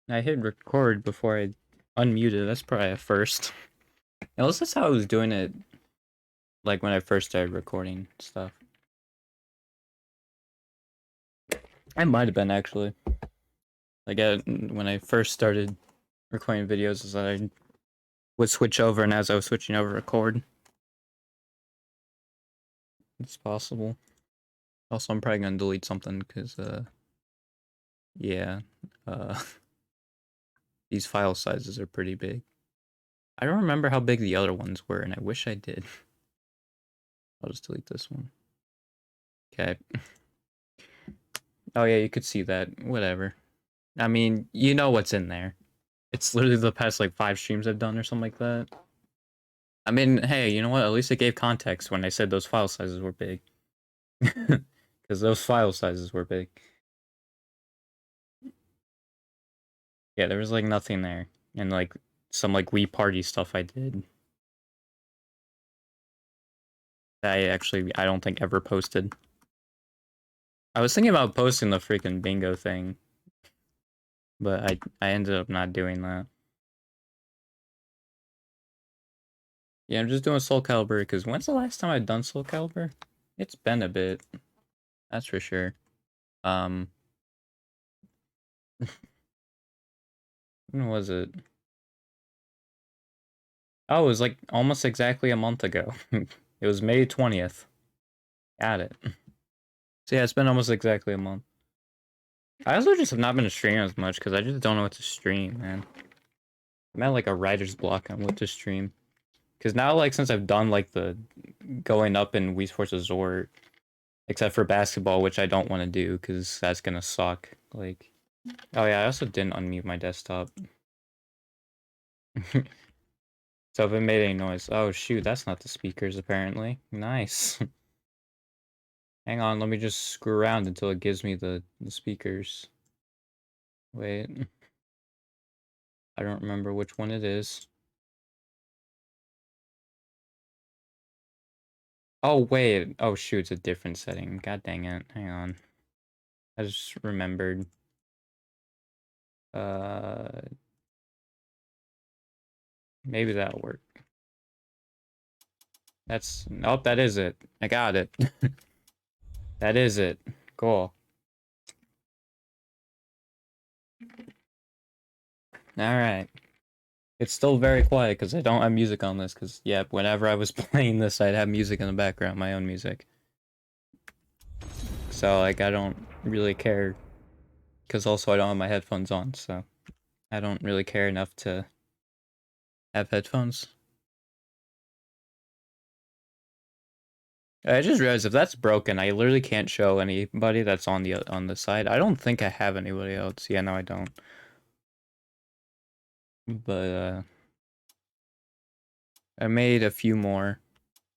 I hit record before I unmuted. That's probably a first. Unless that's how I was doing it, like when I first started recording stuff. I might have been actually. Like when I first started recording videos, is that I would switch over, and as I was switching over, record. It's possible. Also, I'm probably gonna delete something because, yeah, uh, these file sizes are pretty big. I don't remember how big the other ones were, and I wish I did. I'll just delete this one. Okay. Oh yeah, you could see that. Whatever. I mean, you know what's in there. It's literally the past like 5 streams I've done or something like that. I mean, hey, you know what? At least it gave context when I said those file sizes were big. Because those file sizes were big. Yeah, there was like nothing there. And like some like Wii Party stuff I did. That I don't think ever posted. I was thinking about posting the freaking bingo thing. But I ended up not doing that. Yeah, I'm just doing SoulCalibur because when's the last time I've done SoulCalibur? It's been a bit. That's for sure. Um, when was it? Oh, it was like almost exactly a month ago. It was May 20th. Got it. So yeah, it's been almost exactly a month. I also just have not been streaming as much because I just don't know what to stream, man. I'm at like a writer's block on what to stream. Because now, like, since I've done like the going up in Wii Sports Resort, except for basketball, which I don't want to do because that's gonna suck. Like, oh yeah, I also didn't unmute my desktop. So if it made any noise, oh shoot, that's not the speakers apparently. Nice. Hang on, let me just screw around until it gives me the speakers. Wait. I don't remember which one it is. Oh, wait. Oh, shoot, it's a different setting. God dang it. Hang on. I just remembered. Uh, Maybe that'll work. That's... Nope, that is it. I got it. That is it. Cool. Alright. It's still very quiet because I don't have music on this because, yeah, whenever I was playing this, I'd have music in the background, my own music. So, like, I don't really care because also I don't have my headphones on, so I don't really care enough to have headphones. I just realized if that's broken, I literally can't show anybody that's on the side. I don't think I have anybody else. Yeah, no, I don't. But I made a few more.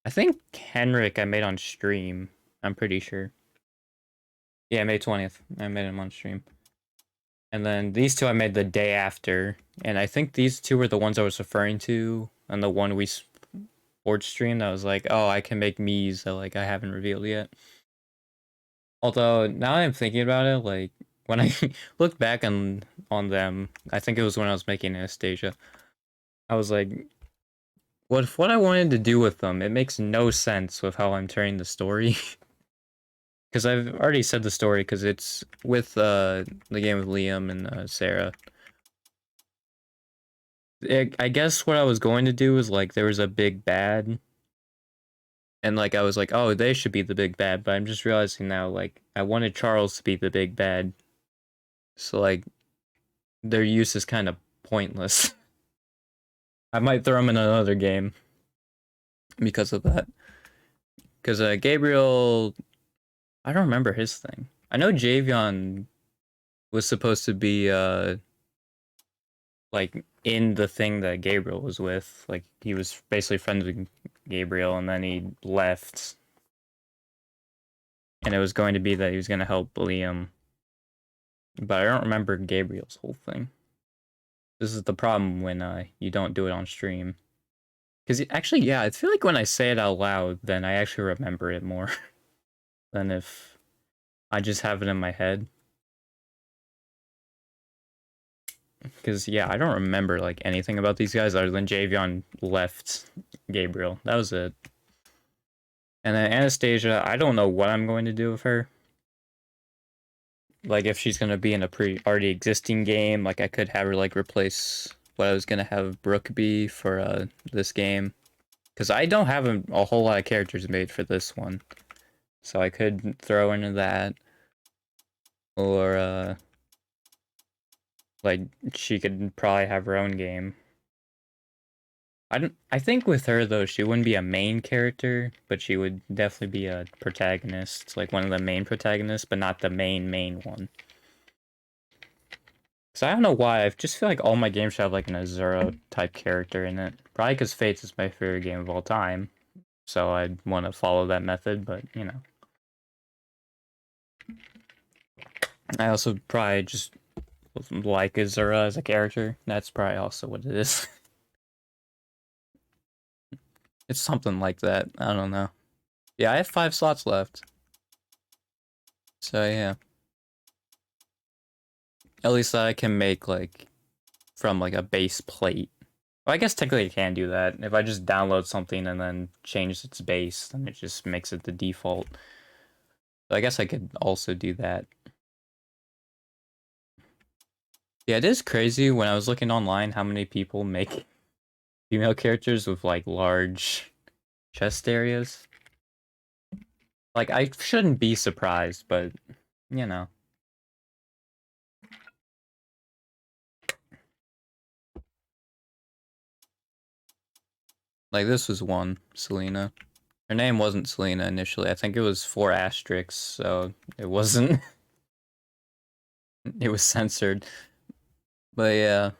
I think Henrik I made on stream. I'm pretty sure. Yeah, May 20th. I made him on stream. And then these two I made the day after. And I think these two were the ones I was referring to on the one we sports stream that was like, oh, I can make Mii's that like I haven't revealed yet. Although now I'm thinking about it, like when I look back on them, I think it was when I was making Anastasia. I was like, what if what I wanted to do with them? It makes no sense with how I'm turning the story. Because I've already said the story because it's with the game with Liam and Sarah. I guess what I was going to do was like there was a big bad, and like I was like, oh, they should be the big bad. But I'm just realizing now, like I wanted Charles to be the big bad, so like their use is kind of pointless. I might throw him in another game because of that. Because Gabriel, I don't remember his thing. I know Javion was supposed to be like in the thing that Gabriel was with. Like he was basically friends with Gabriel, and then he left. And it was going to be that he was going to help Liam. But I don't remember Gabriel's whole thing. This is the problem when you don't do it on stream. Because actually, yeah, I feel like when I say it out loud, then I actually remember it more than if I just have it in my head. Because, yeah, I don't remember, like, anything about these guys other than Javion left Gabriel. That was it. And then Anastasia, I don't know what I'm going to do with her. Like, if she's going to be in a already existing game, like, I could have her, like, replace what I was going to have Brooke be for this game. Because I don't have a whole lot of characters made for this one. So I could throw into that. Or, like, she could probably have her own game. I think with her, though, she wouldn't be a main character, but she would definitely be a protagonist. Like, one of the main protagonists, but not the main one. So I don't know why, I just feel like all my games should have, like, an Azura-type character in it. Probably because Fates is my favorite game of all time. So I'd want to follow that method, but, you know. I also probably just like Azura as a character. That's probably also what it is. It's something like that. I don't know. Yeah, I have 5 slots left. So, yeah. At least I can make, like, from, like, a base plate. Well, I guess technically I can do that. If I just download something and then change its base, then it just makes it the default. So I guess I could also do that. Yeah, it is crazy when I was looking online how many people make female characters with, like, large chest areas. Like, I shouldn't be surprised, but, you know. Like, this was one, Selena. Her name wasn't Selena initially. I think it was 4 asterisks, so it wasn't. It was censored. But yeah,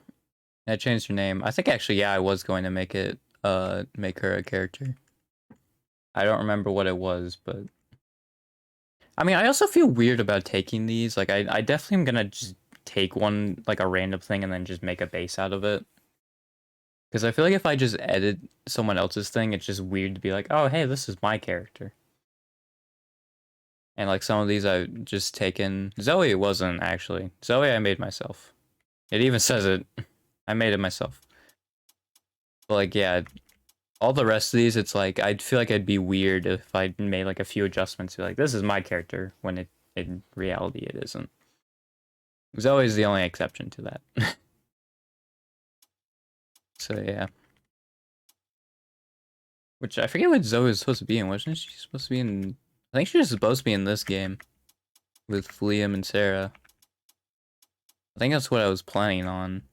I changed her name. I think actually, yeah, I was going to make it, make her a character. I don't remember what it was, but... I mean, I also feel weird about taking these. Like, I definitely am gonna just take one, like, a random thing and then just make a base out of it. Because I feel like if I just edit someone else's thing, it's just weird to be like, oh, hey, this is my character. And, like, some of these I've just taken... Zoe wasn't, actually. Zoe I made myself. It even says it. I made it myself. But, like, yeah, all the rest of these, it's like, I'd feel like it'd be weird if I made, like, a few adjustments. Like, this is my character, when in reality it isn't. Zoe's the only exception to that. So, yeah. Which, I forget what Zoe was supposed to be in. Wasn't she supposed to be in... I think she was supposed to be in this game. With Liam and Sarah. I think that's what I was planning on.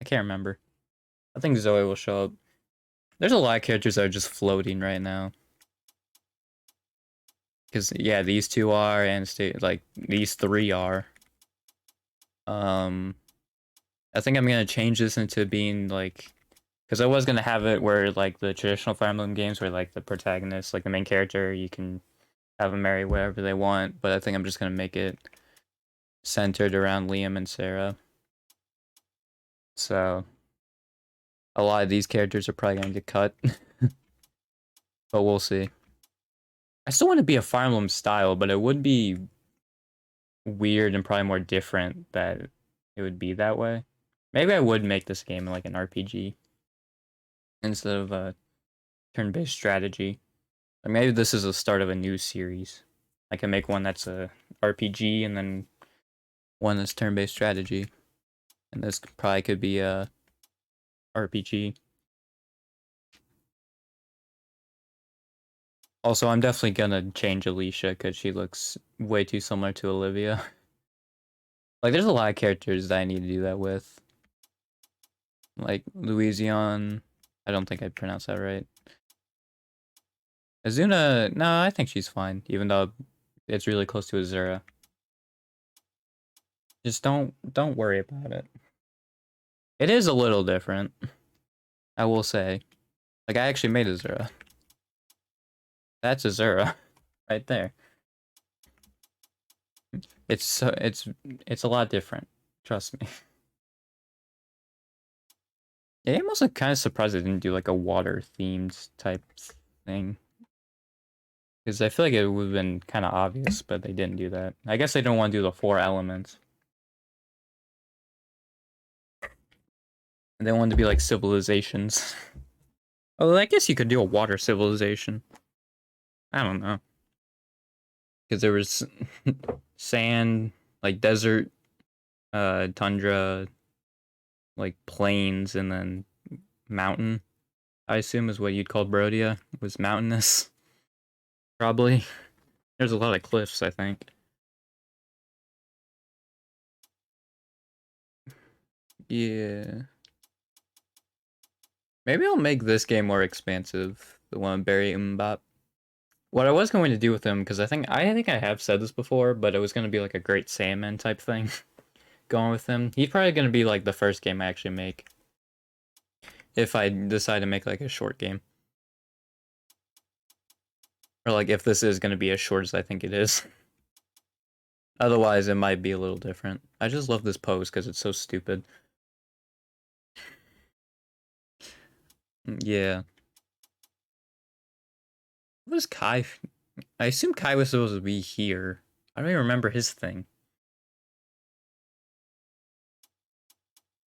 I can't remember. I think Zoe will show up. There's a lot of characters that are just floating right now. Because, yeah, these two are, and like, these 3 are. I think I'm gonna change this into being, like... Because I was gonna have it where, like, the traditional Fire Emblem games where, like, the protagonist, like, the main character, you can have them marry whatever they want. But I think I'm just gonna make it centered around Liam and Sarah. So... A lot of these characters are probably gonna get cut. But we'll see. I still want to be a Fire Emblem style, but it would be weird and probably more different that it would be that way. Maybe I would make this game like an RPG instead of a turn-based strategy. Or maybe this is the start of a new series. I can make one that's a RPG and then one that's turn-based strategy. And this probably could be a RPG. Also, I'm definitely gonna change Alicia because she looks way too similar to Olivia. Like, there's a lot of characters that I need to do that with. Like, Louisiane. I don't think I pronounced that right. Azuna, no, I think she's fine, even though it's really close to Azura. Just don't worry about it. It is a little different, I will say. Like, I actually made Azura. That's Azura, right there. It's a lot different. Trust me. Yeah, I'm also kind of surprised they didn't do like a water themed type thing. Because I feel like it would have been kind of obvious, but they didn't do that. I guess they don't want to do the 4 elements. And they wanted to be like civilizations. Oh, I guess you could do a water civilization. I don't know. Because there was sand, like desert, tundra, like plains, and then mountain. I assume is what you'd call Brodia. Was mountainous. Probably. There's a lot of cliffs, I think. Yeah. Maybe I'll make this game more expansive. The one with Barry Mbop. What I was going to do with him, because I think I have said this before, but it was going to be like a Great Saiyaman type thing. Going with him. He's probably going to be like the first game I actually make. If I decide to make like a short game. Or like if this is going to be as short as I think it is. Otherwise, it might be a little different. I just love this pose because it's so stupid. Yeah. What was Kai? I assume Kai was supposed to be here. I don't even remember his thing.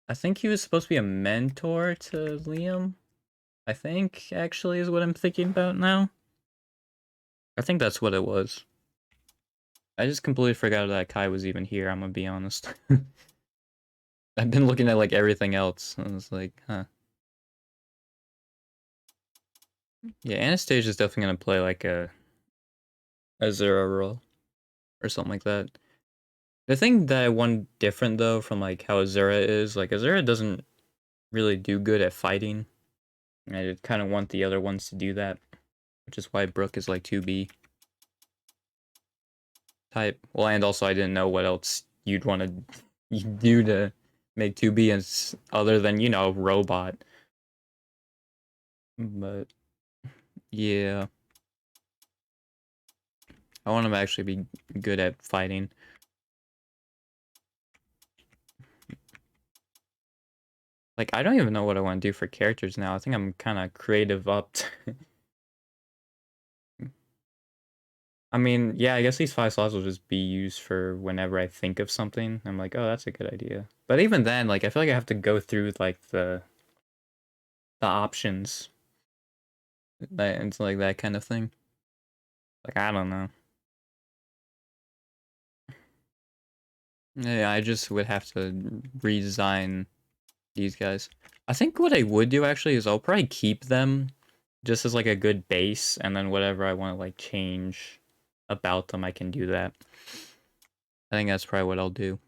I think he was supposed to be a mentor to Liam. I think, actually, is what I'm thinking about now. I think that's what it was. I just completely forgot that Kai was even here, I'm gonna be honest. I've been looking at, like, everything else. I was like, huh. Yeah, Anastasia's definitely gonna play, like, a Zero role. Or something like that. The thing that I want different, though, from, like, how Azura is, like, Azura doesn't really do good at fighting. I kind of want the other ones to do that. Which is why Brooke is, like, 2B. Type. Well, and also I didn't know what else you'd want to do to make 2B as other than, you know, robot. But yeah, I want him to actually be good at fighting. Like, I don't even know what I want to do for characters now. I think I'm kind of creative up to I mean, yeah, I guess these 5 slots will just be used for whenever I think of something. I'm like, oh, that's a good idea. But even then, like, I feel like I have to go through, like, the options. It's like that kind of thing. Like, I don't know. Yeah, I just would have to redesign these guys. I think what I would do actually is I'll probably keep them just as like a good base, and then whatever I want to like change about them, I can do that. I think that's probably what I'll do.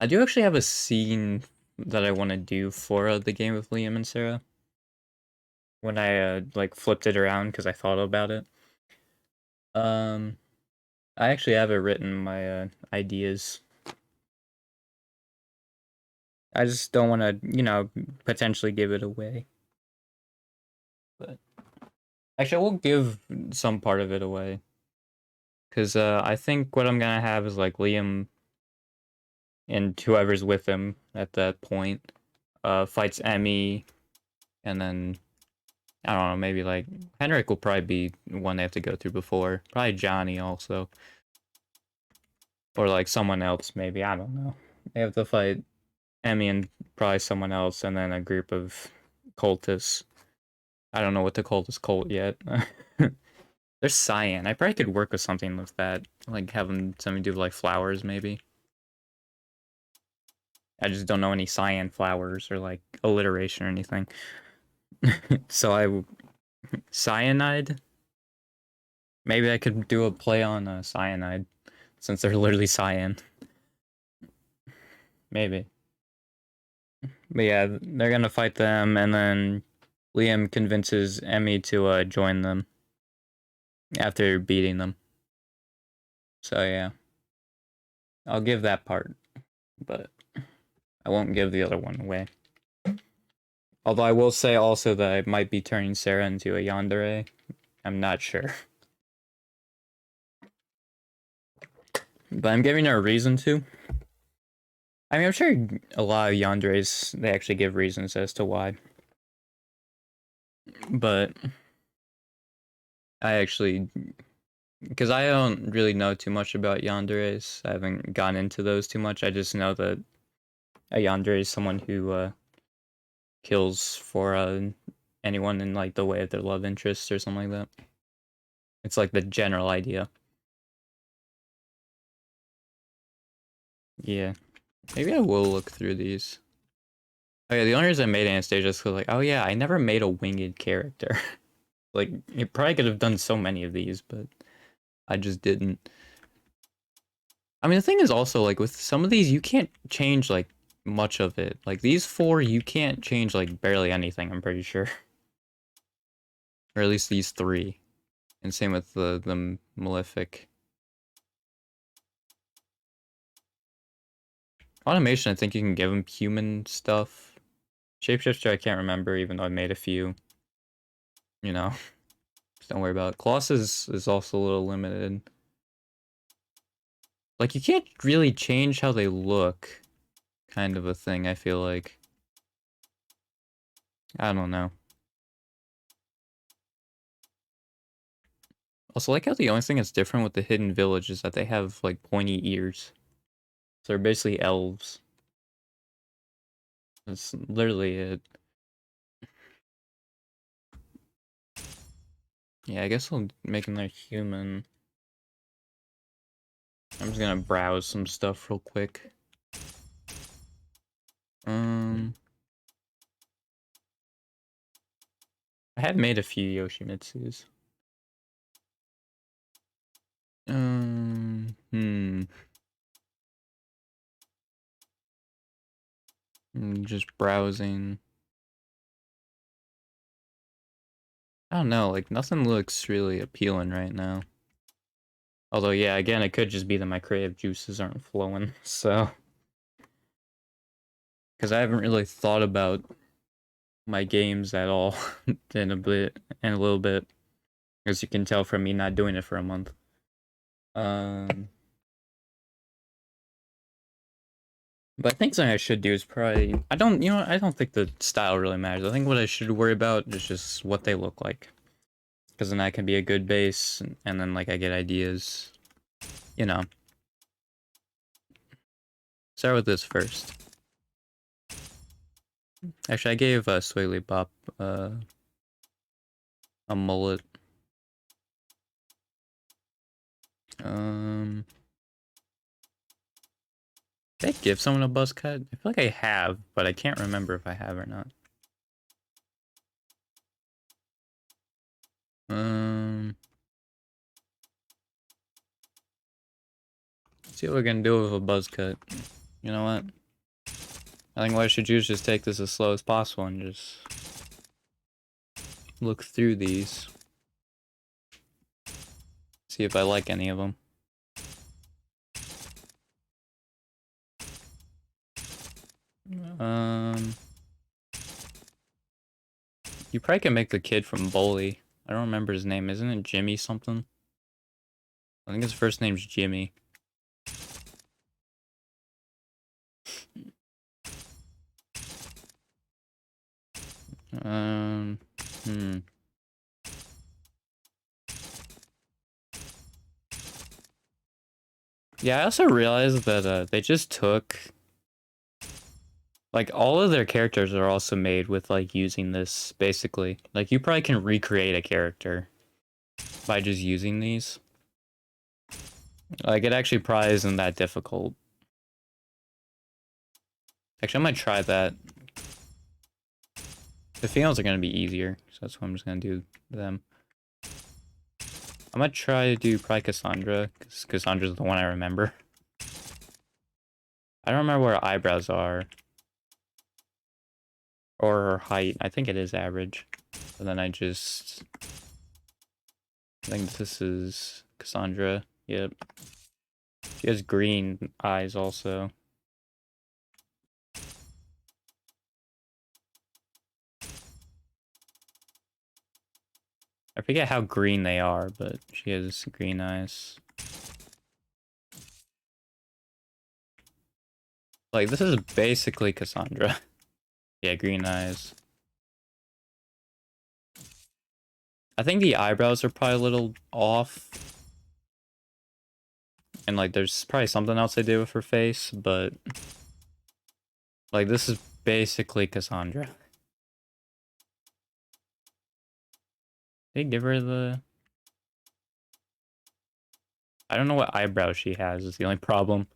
I do actually have a scene that I want to do for the game with Liam and Sarah. When I like flipped it around because I thought about it. I actually have it written my ideas. I just don't want to, you know, potentially give it away. But actually, I will give some part of it away. Because I think what I'm going to have is like Liam and whoever's with him at that point fights Emmy. And then, I don't know, maybe like Henrik will probably be one they have to go through before. Probably Johnny also. Or like someone else, maybe. I don't know. They have to fight Emmy and probably someone else, and then a group of cultists. I don't know what to call this cult yet. There's cyan. I probably could work with something with that. Like having something to do with like flowers, maybe. I just don't know any cyan flowers or like alliteration or anything. So cyanide. Maybe I could do a play on cyanide, since they're literally cyan. Maybe. But yeah, they're gonna fight them, and then Liam convinces Emmy to join them after beating them. So yeah, I'll give that part, but I won't give the other one away. Although I will say also that I might be turning Sarah into a yandere. I'm not sure. But I'm giving her a reason to. I mean, I'm sure a lot of yanderes, they actually give reasons as to why. But I actually, because I don't really know too much about yanderes. I haven't gone into those too much. I just know that a yandere is someone who kills for anyone in like the way of their love interest or something like that. It's like the general idea. Yeah. Maybe I will look through these. Oh yeah, the only reason I made Anastasia is because like, oh yeah, I never made a winged character. Like, you probably could have done so many of these, but I just didn't. I mean, the thing is also, like, with some of these, you can't change, like, much of it. Like, these four, you can't change, like, barely anything, I'm pretty sure. Or at least these three. And same with the Malefic. Automation, I think you can give them human stuff. Shapeshifter, I can't remember, even though I made a few. You know, just don't worry about it. Colossus is also a little limited. Like, you can't really change how they look. Kind of a thing, I feel like. I don't know. Also, like how the only thing that's different with the Hidden Village is that they have, like, pointy ears. So they're basically elves. That's literally it. Yeah, I guess I'll make them their human. I'm just gonna browse some stuff real quick. I have made a few Yoshimitsus. Hmm. Just browsing. I don't know, like, nothing looks really appealing right now. Although, yeah, again, it could just be that my creative juices aren't flowing, so. Because I haven't really thought about my games at all in a little bit, as you can tell from me not doing it for a month. But I think something I should do is probably I don't think the style really matters. I think what I should worry about is just what they look like, because then that can be a good base, and then like I get ideas, you know. Start with this first. Actually, I gave Swaley Bop a mullet. Did I give someone a buzz cut? I feel like I have, but I can't remember if I have or not. See what we're gonna do with a buzz cut. You know what? I think what I should do is just take this as slow as possible and just look through these. See if I like any of them. You probably can make the kid from Bully. I don't remember his name. Isn't it Jimmy something? I think his first name's Jimmy. Hmm. Yeah, I also realized that they just took like all of their characters are also made with like using this basically. Like you probably can recreate a character by just using these. Like it actually probably isn't that difficult. Actually, I might try that. The females are gonna be easier, so that's what I'm just gonna do them. I might try to do probably Cassandra, because Cassandra's the one I remember. I don't remember where her eyebrows are. Or her height. I think it is average. And then I think this is Cassandra. Yep. She has green eyes also. I forget how green they are, but she has green eyes. Like, this is basically Cassandra. Yeah, green eyes. I think the eyebrows are probably a little off. And, like, there's probably something else they did with her face, but... Like, this is basically Cassandra. They give her the... I don't know what eyebrows she has, is the only problem.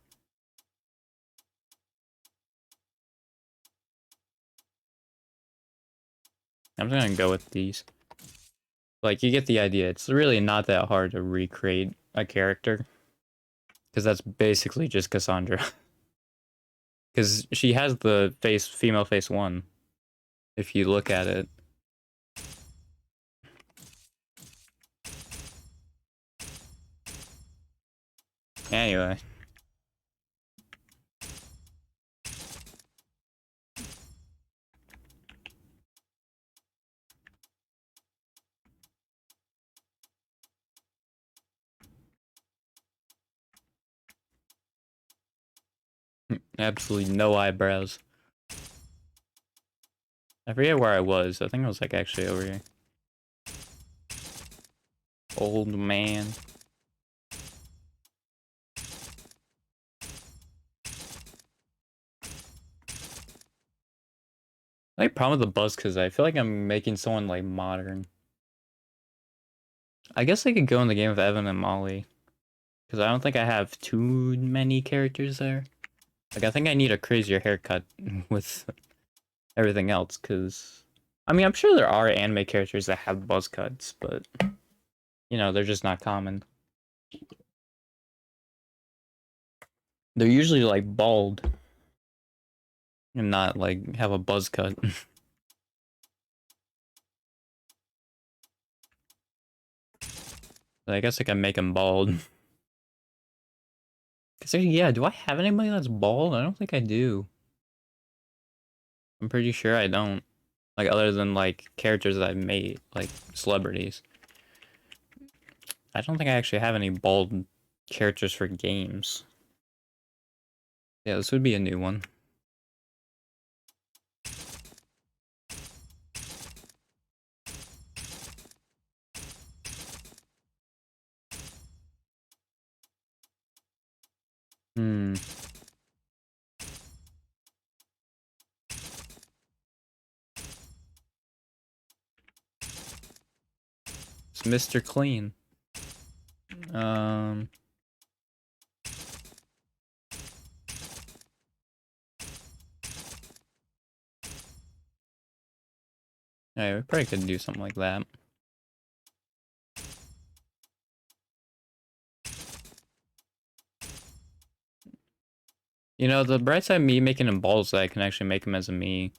I'm just gonna go with these. Like, you get the idea. It's really not that hard to recreate a character. Because that's basically just Cassandra. Because she has the face, female face 1. If you look at it. Anyway. Absolutely no eyebrows. I forget where I was. I think I was like actually over here. Old man. I have problem with the buzz because I feel like I'm making someone like modern. I guess I could go in the game of Evan and Molly. Because I don't think I have too many characters there. Like, I think I need a crazier haircut with everything else, because... I mean, I'm sure there are anime characters that have buzz cuts, but... You know, they're just not common. They're usually, like, bald. And not, like, have a buzz cut. I guess I can make him bald. Yeah, do I have anybody that's bald? I don't think I do. I'm pretty sure I don't. Like, other than, like, characters that I've made, like, celebrities. I don't think I actually have any bald characters for games. Yeah, this would be a new one. Hmm. It's Mr. Clean. Yeah, we probably could do something like that. You know, the bright side of me making him bald is that I can actually make him as a me.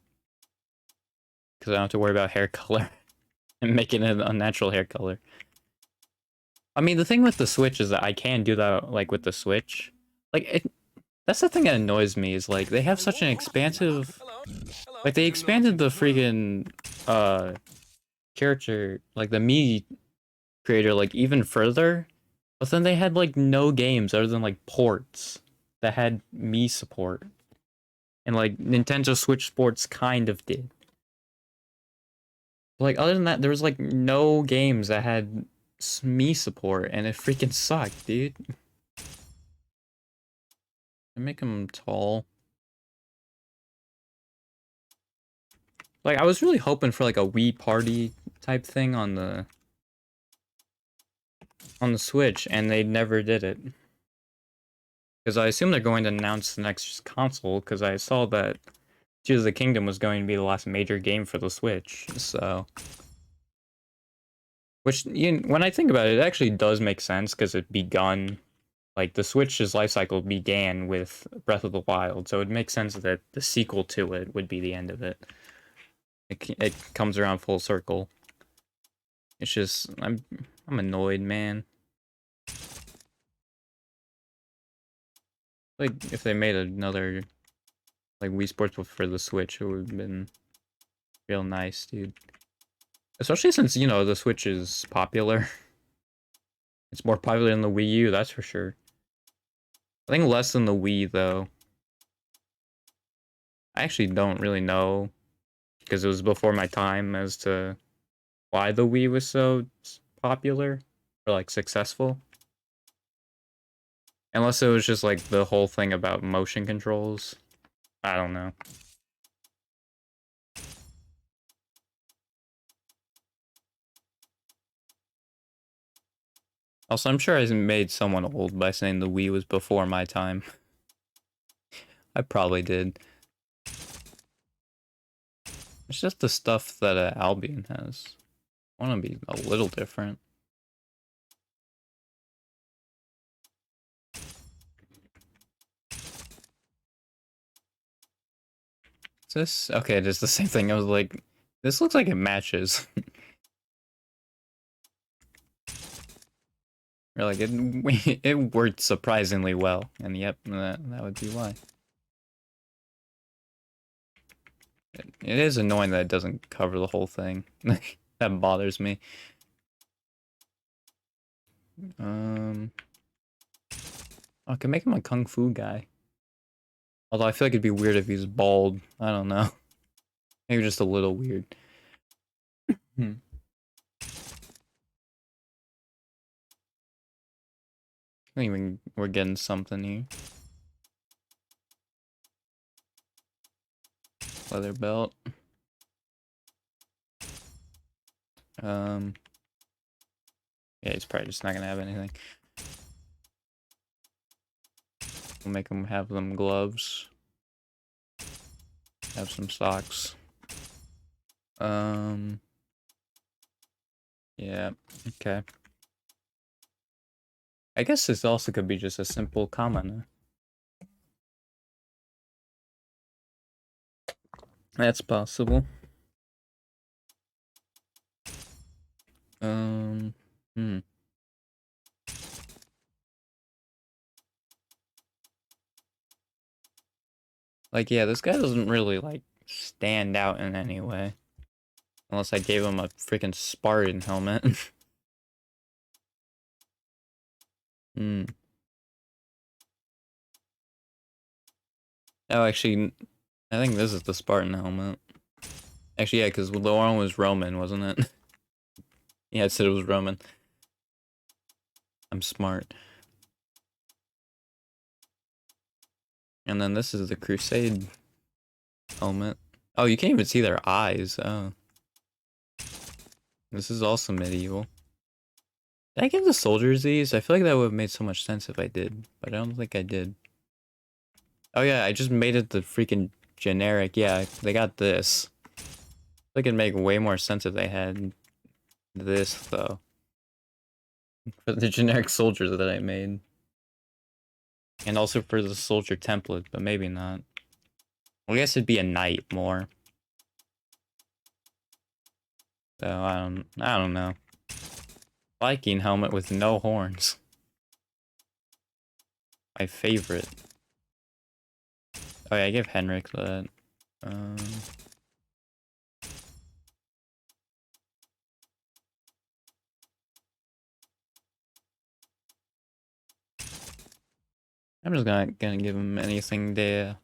Because I don't have to worry about hair color. And making it a natural hair color. I mean, the thing with the Switch is that I can do that, like, with the Switch. Like, that's the thing that annoys me, is, like, they have such an expansive... Like, they expanded the freaking, character, like, the me creator, like, even further. But then they had, like, no games other than, like, ports that had me support. And, like, Nintendo Switch Sports kind of did. Like, other than that, there was, like, no games that had me support, and it freaking sucked, dude. I make him tall. Like, I was really hoping for, like, a Wii Party type thing on the Switch, and they never did it. Because I assume they're going to announce the next console, because I saw that Tears of the Kingdom was going to be the last major game for the Switch, so... Which, when I think about it, it actually does make sense, because it begun... Like, the Switch's life cycle began with Breath of the Wild, so it makes sense that the sequel to it would be the end of it. It comes around full circle. It's just, I'm annoyed, man. Like, if they made another, like, Wii Sports for the Switch, it would have been real nice, dude. Especially since, you know, the Switch is popular. It's more popular than the Wii U, that's for sure. I think less than the Wii, though. I actually don't really know, because it was before my time as to why the Wii was so popular or like successful. Unless it was just like the whole thing about motion controls. I don't know. Also, I'm sure I made someone old by saying the Wii was before my time. I probably did. It's just the stuff that Albion has. I want to be a little different. Is this? Okay, it is the same thing. I was like, this looks like it matches. Or like, it worked surprisingly well. And yep, that would be why. It is annoying that it doesn't cover the whole thing. That bothers me. I can make him a kung fu guy. Although I feel like it'd be weird if he's bald. I don't know. Maybe just a little weird. Hmm. I think we're getting something here. Leather belt. Yeah, he's probably just not gonna have anything. We'll make him have them gloves. Have some socks. Yeah, okay. I guess this also could be just a simple commoner. That's possible. Hmm. Like, yeah, this guy doesn't really, like, stand out in any way. Unless I gave him a freaking Spartan helmet. Hmm. Oh, actually, I think this is the Spartan helmet. Actually, yeah, because the one was Roman, wasn't it? Yeah, it said it was Roman. I'm smart. And then this is the Crusade helmet. Oh, you can't even see their eyes. Oh. This is also medieval. Did I give the soldiers these? I feel like that would have made so much sense if I did, but I don't think I did. Oh yeah, I just made it the freaking generic. Yeah, they got this. I think it'd make way more sense if they had this, though. For the generic soldiers that I made. And also for the soldier template, but maybe not. Well, I guess it'd be a knight more. So I don't know. Viking helmet with no horns. My favorite. Oh yeah, I give Henrik that. Um, I'm just gonna give him anything there.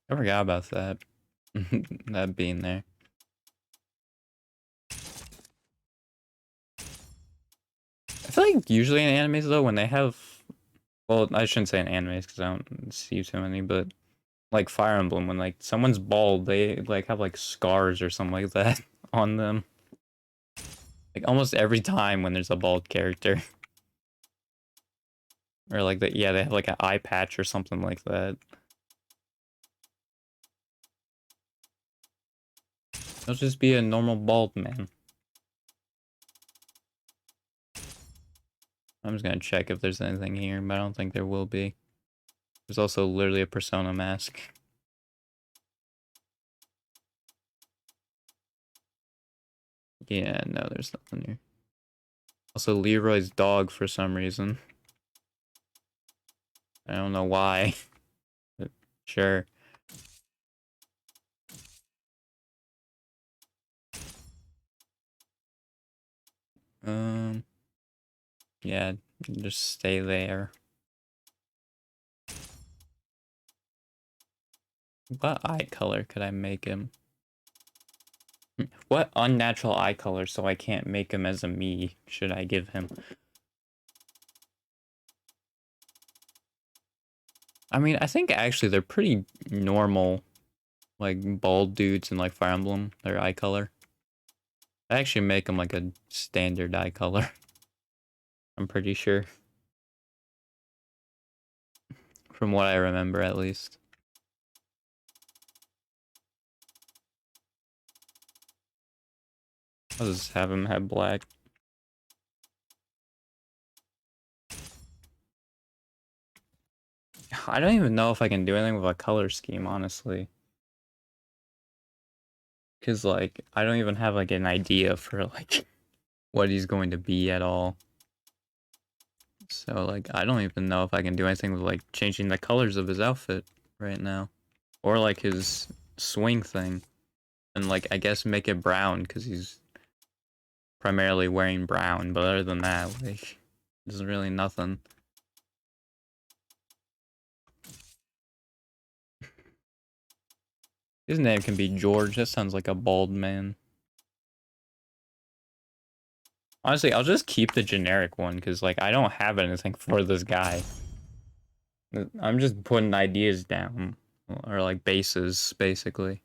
I forgot about that. That being there. I feel like usually in animes though, when they have, well, I shouldn't say in animes because I don't see too many, but like Fire Emblem, when like someone's bald, they like have like scars or something like that on them. Like almost every time when there's a bald character. Or like that, yeah, they have like an eye patch or something like that. It'll just be a normal bald man. I'm just gonna check if there's anything here, but I don't think there will be. There's also literally a persona mask. Yeah, no, there's nothing here. Also, Leroy's dog for some reason. I don't know why. But sure. Um, yeah, just stay there. What eye color could I make him? What unnatural eye color so I can't make him as a me should I give him? I mean, I think actually they're pretty normal, like bald dudes in like Fire Emblem, their eye color. I actually make them like a standard eye color. I'm pretty sure. From what I remember, at least. I'll just have him have black. I don't even know if I can do anything with a color scheme, honestly. Because, like, I don't even have, like, an idea for, like, what he's going to be at all. So, like, I don't even know if I can do anything with, like, changing the colors of his outfit right now. Or, like, his swing thing. And, like, I guess make it brown, because he's primarily wearing brown. But other than that, like, there's really nothing. His name can be George. That sounds like a bald man. Honestly, I'll just keep the generic one, because, like, I don't have anything for this guy. I'm just putting ideas down. Or, like, bases, basically.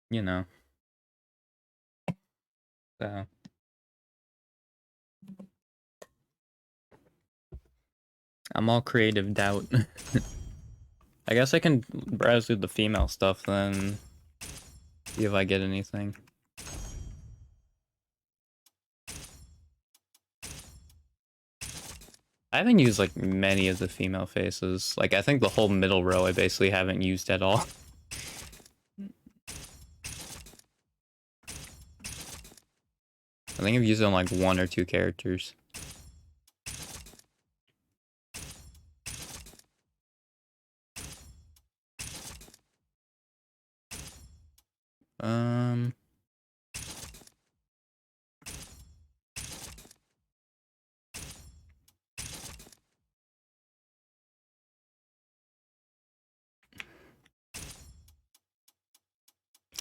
You know. So. I'm all creative doubt. I guess I can browse through the female stuff then. See if I get anything. I haven't used, like, many of the female faces. Like, I think the whole middle row I basically haven't used at all. I think I've used it on, like, 1 or 2 characters.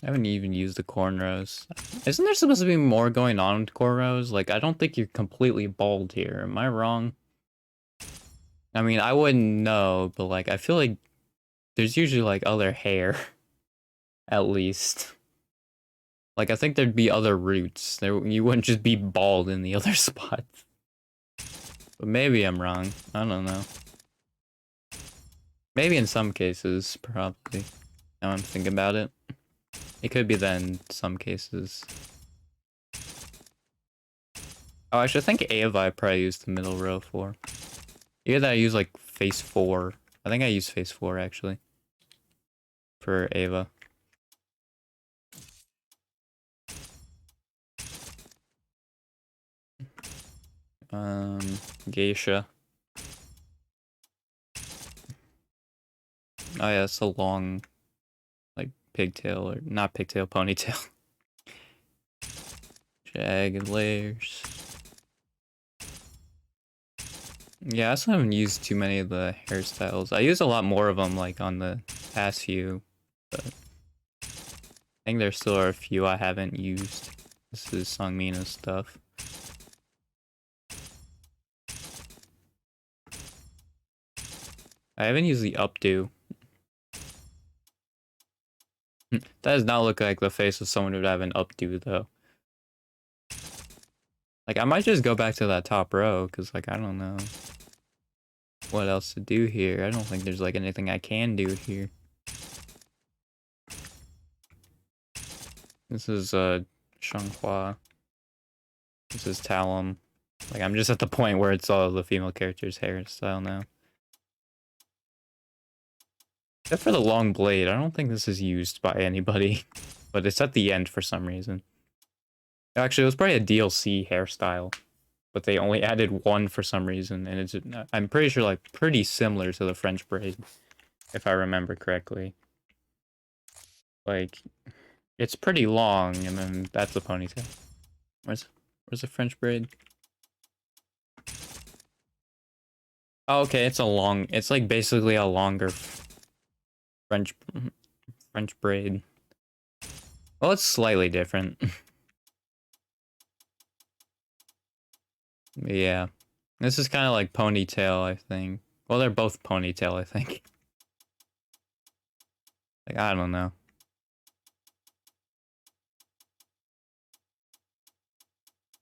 I haven't even used the cornrows. Isn't there supposed to be more going on with cornrows? Like, I don't think you're completely bald here. Am I wrong? I mean, I wouldn't know, but, like, I feel like there's usually, like, other hair. At least. Like, I think there'd be other roots. You wouldn't just be bald in the other spots. But maybe I'm wrong. I don't know. Maybe in some cases, probably. Now I'm thinking about it. It could be that in some cases. Oh, actually, I think Ava I probably used the middle row for. Either that I use, like, face 4. I think I used face 4, actually. For Ava. Geisha. Oh yeah, it's a long, like, pigtail, or not pigtail, ponytail. Jagged layers. Yeah, I also haven't used too many of the hairstyles. I use a lot more of them, like, on the past few, but I think there still are a few I haven't used. This is Songmina's stuff. I haven't used the updo. That does not look like the face of someone who would have an updo, though. Like, I might just go back to that top row, because, like, I don't know what else to do here. I don't think there's, like, anything I can do here. This is, Xianghua. This is Talum. Like, I'm just at the point where it's all the female characters' hairstyle now. Except for the long blade, I don't think this is used by anybody. But it's at the end for some reason. Actually, it was probably a DLC hairstyle. But they only added one for some reason, and it's, I'm pretty sure, like, pretty similar to the French braid. If I remember correctly. Like, it's pretty long, and then that's the ponytail. Where's the French braid? Oh, okay, it's like basically a longer French braid. Well, it's slightly different. Yeah. This is kind of like ponytail, I think. Well, they're both ponytail, I think. Like, I don't know.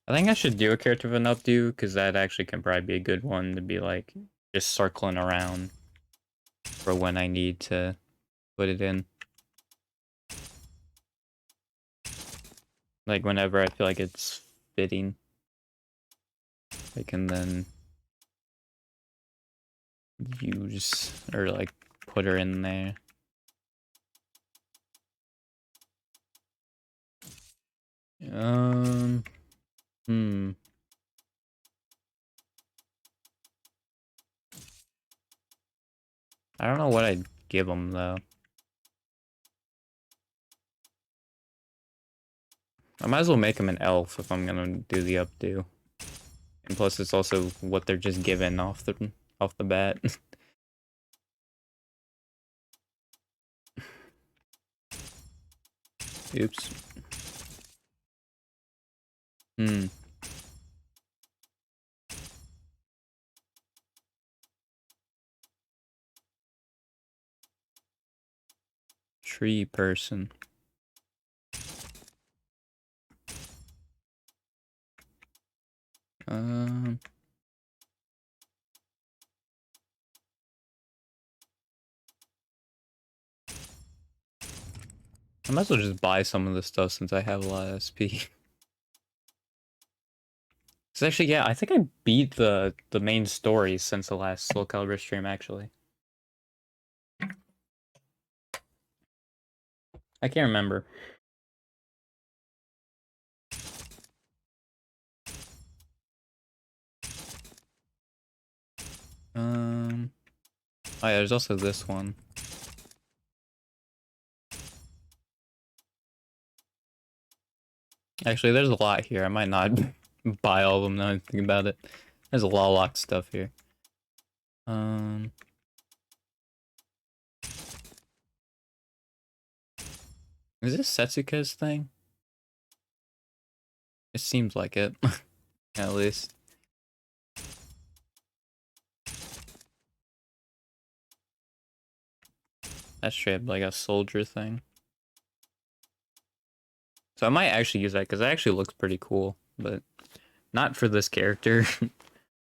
I think I should do a character of an updo, because that actually can probably be a good one to be like just circling around for when I need to put it in. Like whenever I feel like it's fitting, I can then use or like put her in there. Hmm. I don't know what I'd give them though. I might as well make him an elf if I'm gonna do the updo. And plus, it's also what they're just given off the bat. Oops. Hmm. Tree person. Um. I might as well just buy some of this stuff since I have a lot of SP. Cause actually, yeah, I think I beat the main story since the last SoulCalibur stream. Actually, I can't remember. Oh yeah, there's also this one. Actually, there's a lot here. I might not buy all of them now I think about it. There's a lot of stuff here. Is this Setsuka's thing? It seems like it, at least. That's straight up like a soldier thing. So I might actually use that because it actually looks pretty cool, but not for this character.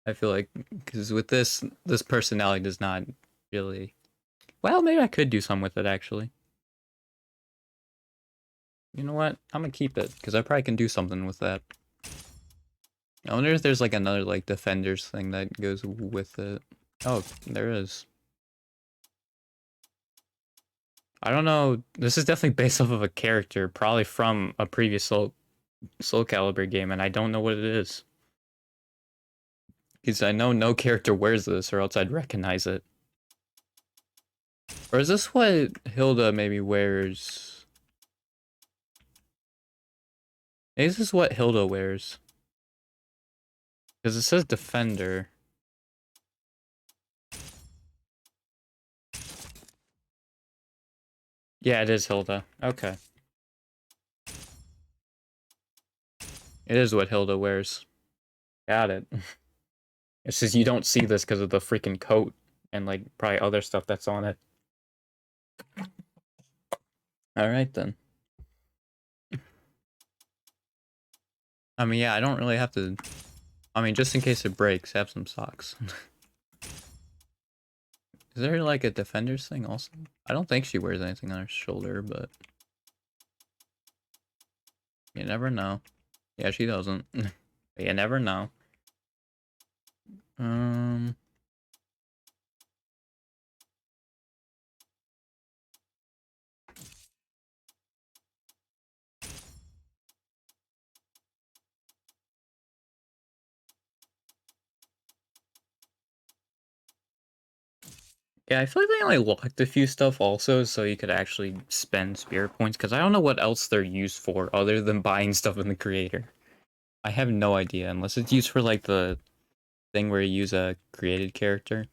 I feel like because with this personality does not really. Well, maybe I could do something with it actually. You know what? I'm gonna keep it because I probably can do something with that. I wonder if there's like another like defenders thing that goes with it. Oh, there is. I don't know. This is definitely based off of a character, probably from a previous SoulCalibur game, and I don't know what it is. Because I know no character wears this, or else I'd recognize it. Or is this what Hilda maybe wears? Maybe this is what Hilda wears. Because it says Defender. Yeah, it is Hilda. Okay. It is what Hilda wears. Got it. It's just you don't see this because of the freaking coat and like probably other stuff that's on it. Alright then. I mean, yeah, I don't really have to... I mean, just in case it breaks, have some socks. Is there like a defender's thing also? I don't think she wears anything on her shoulder, but... You never know. Yeah, she doesn't. You never know. Yeah, I feel like they only locked a few stuff also, so you could actually spend spirit points, because I don't know what else they're used for other than buying stuff in the creator. I have no idea, unless it's used for like the thing where you use a created character.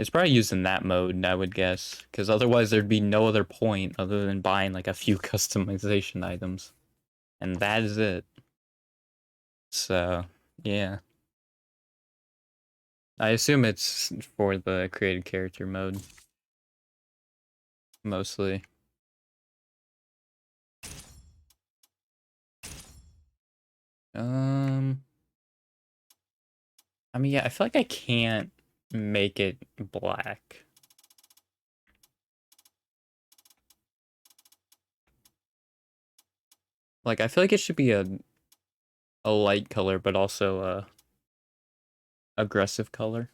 It's probably used in that mode, I would guess, because otherwise there'd be no other point other than buying like a few customization items, and that is it. So yeah, I assume it's for the created character mode mostly. I mean, yeah, I feel like I can't make it black. Like, I feel like it should be a light color, but also a aggressive color.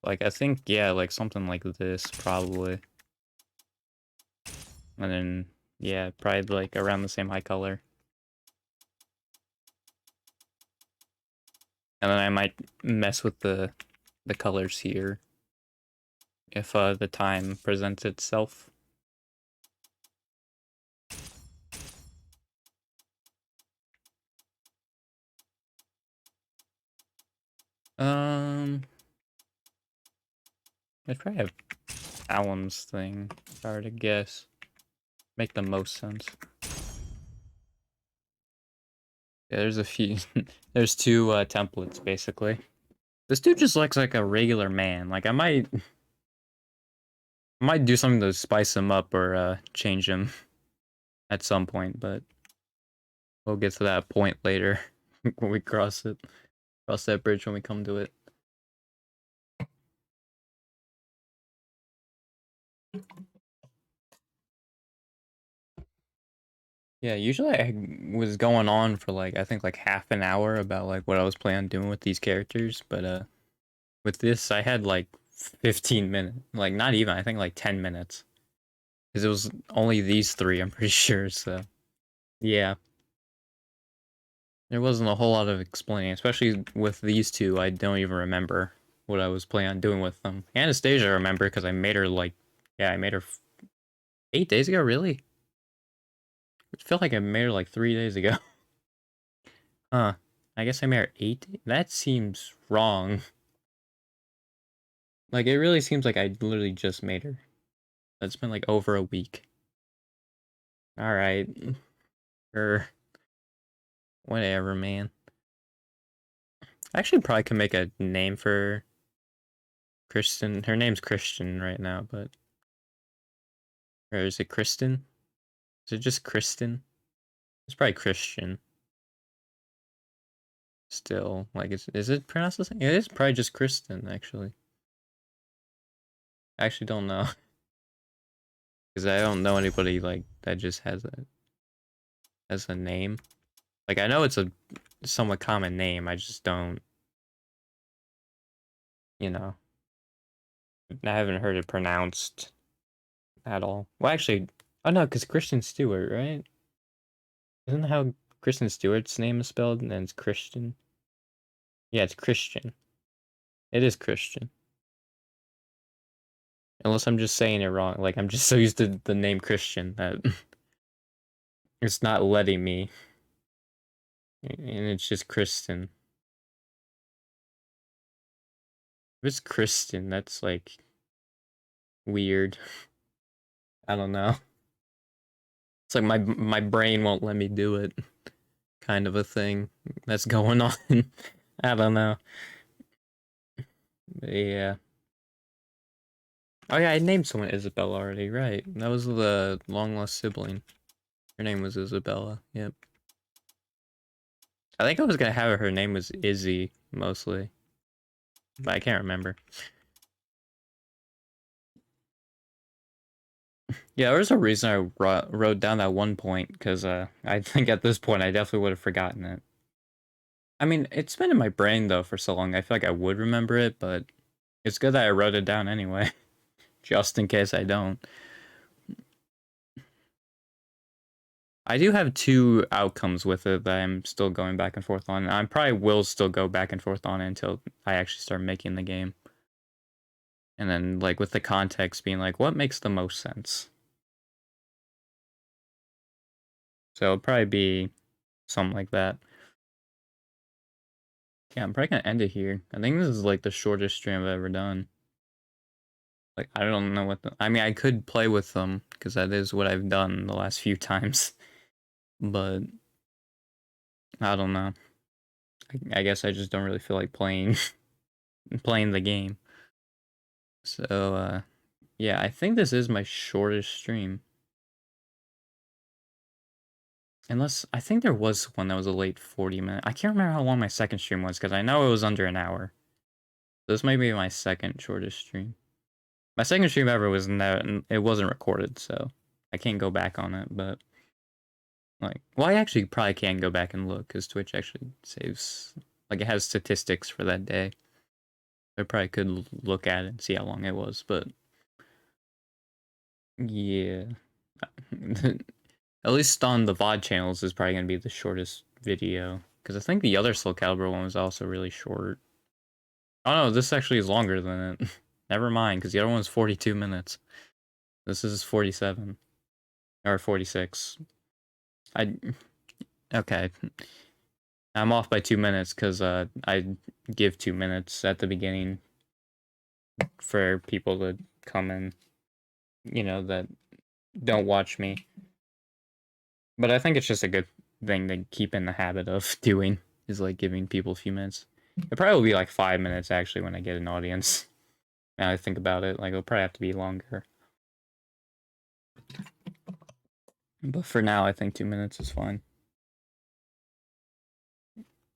Like, I think, yeah, like something like this, probably. And then, yeah, probably like around the same high color. And then I might mess with the colors here if the time presents itself. I'd probably have Alum's thing, if I were to guess. Make the most sense. Yeah, there's a few. There's two templates, basically. This dude just looks like a regular man. Like, I might do something to spice him up or change him at some point, but we'll get to that point later when we cross it. Cross that bridge when we come to it. Yeah, usually I was going on for like, I think like half an hour about like what I was planning on doing with these characters, but with this I had like 15 minutes. Like, not even, I think like 10 minutes. Because it was only these three, I'm pretty sure, so yeah. There wasn't a whole lot of explaining, especially with these two. I don't even remember what I was planning on doing with them. Anastasia, I remember because I made her like, yeah, I made her 8 days ago. Really? It felt like I made her like 3 days ago. Huh? I guess I made her 8. That seems wrong. Like, it really seems like I literally just made her. That's been like over a week. All right, or whatever, man. I actually probably could make a name for Kristen. Her name's Christian right now, but or is it Kristen? Is it just Kristen? It's probably Christian. Still, like, is it pronounced the same? It is probably just Kristen, actually. I actually don't know because I don't know anybody like that just has a name. Like, I know it's a somewhat common name. I just don't, you know. I haven't heard it pronounced at all. Well, actually, oh no, because Christian Stewart, right? Isn't that how Kristen Stewart's name is spelled? And then it's Christian. Yeah, it's Christian. It is Christian. Unless I'm just saying it wrong. Like, I'm just so used to the name Christian that it's not letting me. And it's just Kristen. If it's Kristen, that's like weird. I don't know. It's like my brain won't let me do it. Kind of a thing that's going on. I don't know. But yeah. Oh yeah, I named someone Isabella already, right. That was the long lost sibling. Her name was Isabella, yep. I think I was gonna have her name was Izzy, mostly. But I can't remember. Yeah, there was a reason I wrote down that one point, because I think at this point I definitely would have forgotten it. I mean, it's been in my brain, though, for so long, I feel like I would remember it, but it's good that I wrote it down anyway, just in case I don't. I do have two outcomes with it that I'm still going back and forth on. I probably will still go back and forth on it until I actually start making the game. And then, like, with the context being like, what makes the most sense? So it'll probably be something like that. Yeah, I'm probably gonna end it here. I think this is like the shortest stream I've ever done. Like, I don't know what I mean, I could play with them, because that is what I've done the last few times. But, I don't know. I guess I just don't really feel like playing playing the game. So, yeah, I think this is my shortest stream. Unless, I think there was one that was a late 40-minute. I can't remember how long my second stream was, because I know it was under an hour. This might be my second shortest stream. My second stream ever was it wasn't recorded, so I can't go back on it, but like, well, I actually probably can go back and look, because Twitch actually saves, like, it has statistics for that day. I probably could look at it and see how long it was, but yeah. At least on the VOD channels is probably going to be the shortest video, because I think the other SoulCalibur one was also really short. Oh no, this actually is longer than it. Never mind, because the other one's 42 minutes. This is 47. Or 46. Okay. I'm off by 2 minutes, because I give 2 minutes at the beginning for people to come in, you know, that don't watch me. But I think it's just a good thing to keep in the habit of doing, is like giving people a few minutes. It probably will be like 5 minutes actually when I get an audience. Now I think about it, like it'll probably have to be longer. But for now, I think 2 minutes is fine.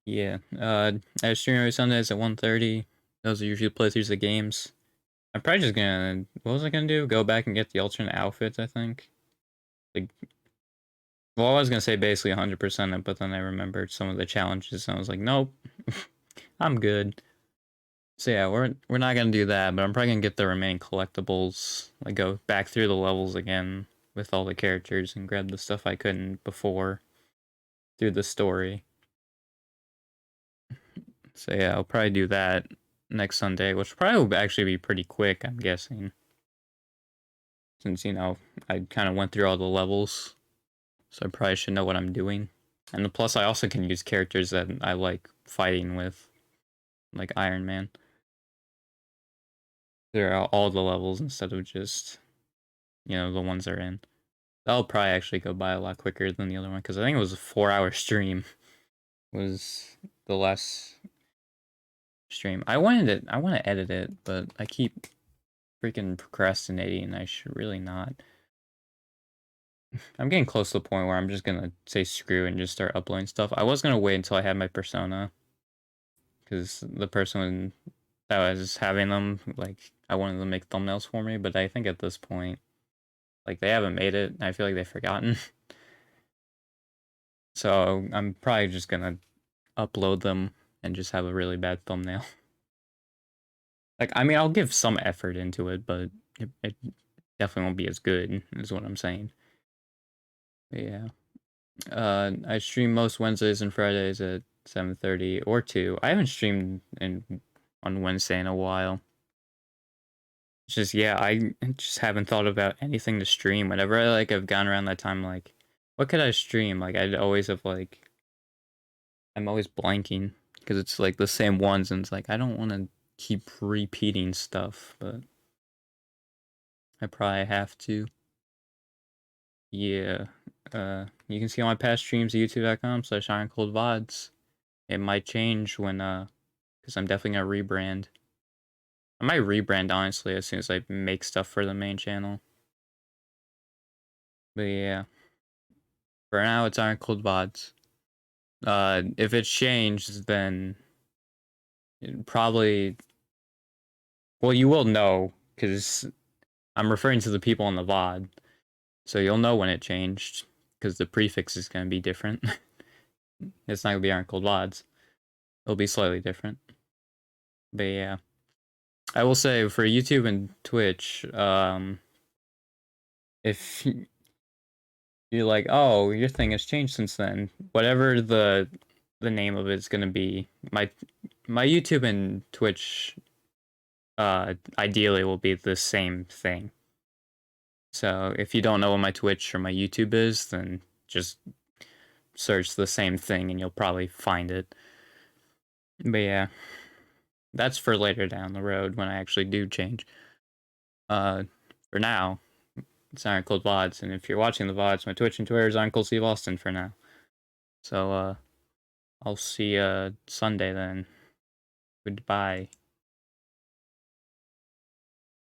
Yeah, I stream every Sundays at 1:30. Those are usually playthroughs of games. I'm probably just gonna, what was I gonna do? Go back and get the alternate outfits, I think. Like, well, I was gonna say basically 100% it, but then I remembered some of the challenges, and I was like, nope, I'm good. So yeah, we're not gonna do that, but I'm probably gonna get the remaining collectibles, like go back through the levels again with all the characters and grab the stuff I couldn't before through the story. So yeah, I'll probably do that next Sunday, which probably will actually be pretty quick, I'm guessing. Since, you know, I kind of went through all the levels, so I probably should know what I'm doing. And plus, I also can use characters that I like fighting with, like Iron Man. They're all the levels instead of just, you know, the ones they're in. That'll probably actually go by a lot quicker than the other one, because I think it was a 4-hour stream. Was the last stream. I want to edit it, but I keep freaking procrastinating. I should really not. I'm getting close to the point where I'm just gonna say screw and just start uploading stuff. I was gonna wait until I had my persona, because the person that was having them, like, I wanted them to make thumbnails for me, but I think at this point, like, they haven't made it. I feel like they've forgotten. So I'm probably just gonna upload them and just have a really bad thumbnail. Like, I mean, I'll give some effort into it, but it definitely won't be as good, is what I'm saying. But yeah. I stream most Wednesdays and Fridays at 7:30 or 2. I haven't streamed on Wednesday in a while. It's just, yeah, I just haven't thought about anything to stream. Whenever I've gone around that time, like, what could I stream? Like, I'd always have, like, I'm always blanking, because it's, like, the same ones, and it's like, I don't want to keep repeating stuff, but I probably have to. Yeah. You can see all my past streams at youtube.com/ironcoldvods. It might change when, because I'm definitely gonna rebrand. I might rebrand, honestly, as soon as I make stuff for the main channel. But yeah. For now, it's Iron Cold VODs. If it's changed, then probably, well, you will know, because I'm referring to the people on the VOD. So you'll know when it changed, because the prefix is going to be different. It's not going to be Iron Cold VODs. It'll be slightly different. But yeah. I will say, for YouTube and Twitch, if you're like, oh, your thing has changed since then, whatever the name of it's gonna be, my YouTube and Twitch ideally will be the same thing. So if you don't know what my Twitch or my YouTube is, then just search the same thing and you'll probably find it. But yeah, that's for later down the road when I actually do change. For now, it's Iron Cold VODs, and if you're watching the VODs, my Twitch and Twitter is Iron Cold Steve Austin for now. So, I'll see you Sunday then. Goodbye.